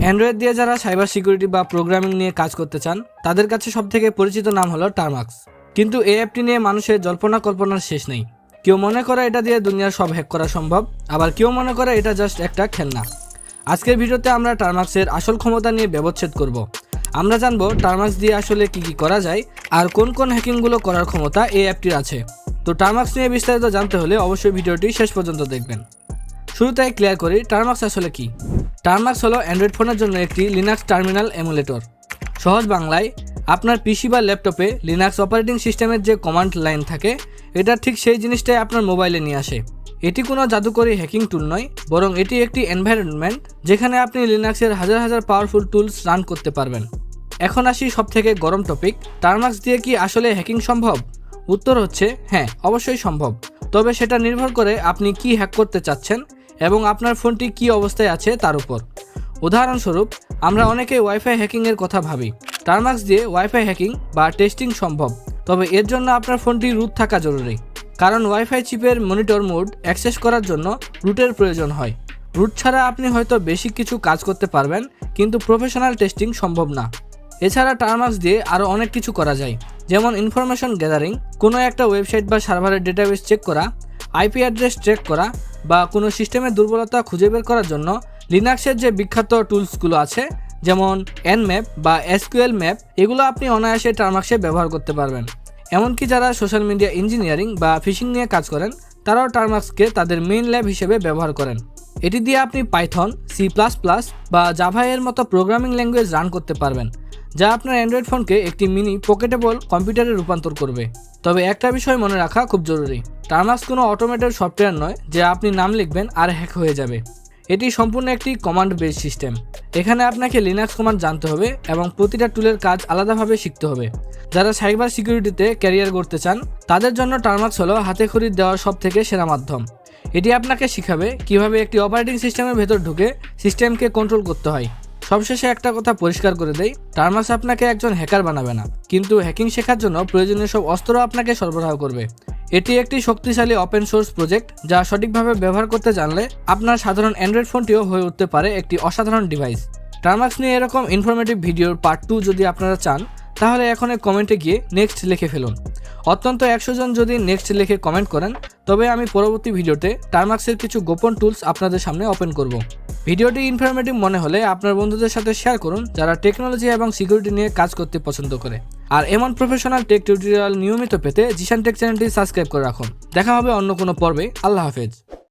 Android দিয়ে যারা cyber security বা প্রোগ্রামিং নিয়ে কাজ করতে চান তাদের কাছে সবথেকে পরিচিত নাম হলো টারমাক্স। কিন্তু এই অ্যাপটি নিয়ে মানুষের জল্পনা কল্পনার শেষ নেই। কেউ মনে করে এটা দিয়ে দুনিয়ার সব হ্যাক করা সম্ভব, আবার কেউ মনে করে এটা জাস্ট একটা খেলনা। আজকের ভিডিওতে আমরা টারমাক্সের আসল ক্ষমতা নিয়ে ব্যবচ্ছেদ করব। আমরা জানবো টারমাক্স দিয়ে আসলে কি করা যায় আর কোন কোন হ্যাকিংগুলো করার ক্ষমতা এই অ্যাপটির আছে। তো টারমাক্স নিয়ে বিস্তারিত জানতে হলে অবশ্যই ভিডিওটি শেষ পর্যন্ত দেখবেন। শুরুতে ক্লিয়ার করি টারমাক্স আসলে কি। টারমাক্স হলো অ্যান্ড্রয়েড ফোনের জন্য একটি লিনাক্স টার্মিনাল এমুলেটর। সহজ বাংলায়, আপনার পিসি বা ল্যাপটপে লিনাক্স অপারেটিং সিস্টেমের যে কমান্ড লাইন থাকে এটা ঠিক সেই জিনিসটাই আপনার মোবাইলে নিয়ে আসে। এটি কোনো জাদুকরী হ্যাকিং টুল নয়, বরং এটি একটি এনভায়রনমেন্ট যেখানে আপনি লিনাক্সের হাজার হাজার পাওয়ারফুল টুলস রান করতে পারবেন। এখন আসি সবথেকে গরম টপিক, টারমাক্স দিয়ে কি আসলে হ্যাকিং সম্ভব? উত্তর হচ্ছে হ্যাঁ, অবশ্যই সম্ভব। তবে সেটা নির্ভর করে আপনি কি হ্যাক করতে চাচ্ছেন এবং আপনার ফোনটি কি অবস্থায় আছে তার উপর। উদাহরণস্বরূপ, আমরা অনেকেই ওয়াইফাই হ্যাকিংয়ের কথা ভাবি। টারমাক্স দিয়ে ওয়াইফাই হ্যাকিং বা টেস্টিং সম্ভব, তবে এর জন্য আপনার ফোনটি রুট থাকা জরুরি। কারণ ওয়াইফাই চিপের মনিটর মোড অ্যাক্সেস করার জন্য রুটের প্রয়োজন হয়। রুট ছাড়া আপনি হয়তো বেসিক কিছু কাজ করতে পারবেন, কিন্তু প্রফেশনাল টেস্টিং সম্ভব না। এছাড়া টারমাক্স দিয়ে আরও অনেক কিছু করা যায়, যেমন ইনফরমেশন গ্যাদারিং, কোনো একটা ওয়েবসাইট বা সার্ভারের ডেটাবেস চেক করা, আইপি অ্যাড্রেস ট্র্যাক করা, বা কোনো সিস্টেমের দুর্বলতা খুঁজে বের করার জন্য লিনাক্সের যে বিখ্যাত টুলসগুলো আছে যেমন Nmap বা SQL ম্যাপ, এগুলো আপনি অনায়াসে টারমাক্সে ব্যবহার করতে পারবেন। এমনকি যারা সোশ্যাল মিডিয়া ইঞ্জিনিয়ারিং বা ফিশিং নিয়ে কাজ করেন তারাও টারমাক্সকে তাদের মেইন ল্যাব হিসেবে ব্যবহার করেন। এটি দিয়ে আপনি পাইথন, C++ বা জাভা এর মতো প্রোগ্রামিং ল্যাঙ্গুয়েজ রান করতে পারবেন, যা আপনার অ্যান্ড্রয়েড ফোনকে একটি মিনি পকেটেবল কম্পিউটারে রূপান্তর করবে। তবে একটা বিষয় মনে রাখা খুব জরুরি, টারমাক্স কোনো অটোমেটেড সফটওয়্যার নয় যে আপনি নাম লিখবেন আর হ্যাক হয়ে যাবে। এটি সম্পূর্ণ একটি কমান্ড বেস সিস্টেম। এখানে আপনাকে লিনাক্স কমান্ড জানতে হবে এবং প্রতিটা টুলের কাজ আলাদাভাবে শিখতে হবে। যারা সাইবার সিকিউরিটিতে ক্যারিয়ার করতে চান তাদের জন্য টারমাক্স হলো হাতে খড়ি দেওয়ার সবথেকে সেরা মাধ্যম। এটি আপনাকে শিখাবে কিভাবে একটি অপারেটিং সিস্টেমের ভেতর ঢুকে সিস্টেমকে কন্ট্রোল করতে হয়। সবশেষে একটা কথা পরিষ্কার করে দেই, টারমাক্স আপনাকে একজন হ্যাকার বানাবে না, কিন্তু হ্যাকিং শেখার জন্য প্রয়োজনীয় সব অস্ত্র আপনাকে সরবরাহ করবে। এটি একটি শক্তিশালী ওপেন সোর্স প্রজেক্ট যা সঠিকভাবে ব্যবহার করতে জানলে আপনার সাধারণ অ্যান্ড্রয়েড ফোনটিও হয়ে উঠতে পারে একটি অসাধারণ ডিভাইস। টারমাক্স নিয়ে এরকম ইনফরমেটিভ ভিডিওর পার্ট 2 যদি আপনারা চান তাহলে এখন কমেন্টে গিয়ে নেক্সট লিখে ফেলুন। অত্যন্ত 100 জন যদি নেক্সট লিখে কমেন্ট করেন তবে আমি পরবর্তী ভিডিওতে টারমাক্সের কিছু গোপন টুলস আপনাদের সামনে ওপেন করব। ভিডিওটি ইনফরমেটিভ মনে হলে আপনার বন্ধুদের সাথে শেয়ার করুন যারা টেকনোলজি এবং সিকিউরিটি নিয়ে কাজ করতে পছন্দ করে। আর এমন প্রফেশনাল টেক টিউটোরিয়াল নিয়মিত পেতে জিশান টেক চ্যানেলটি সাবস্ক্রাইব করে রাখুন। দেখা হবে অন্য কোনো পর্বে। আল্লাহ হাফেজ।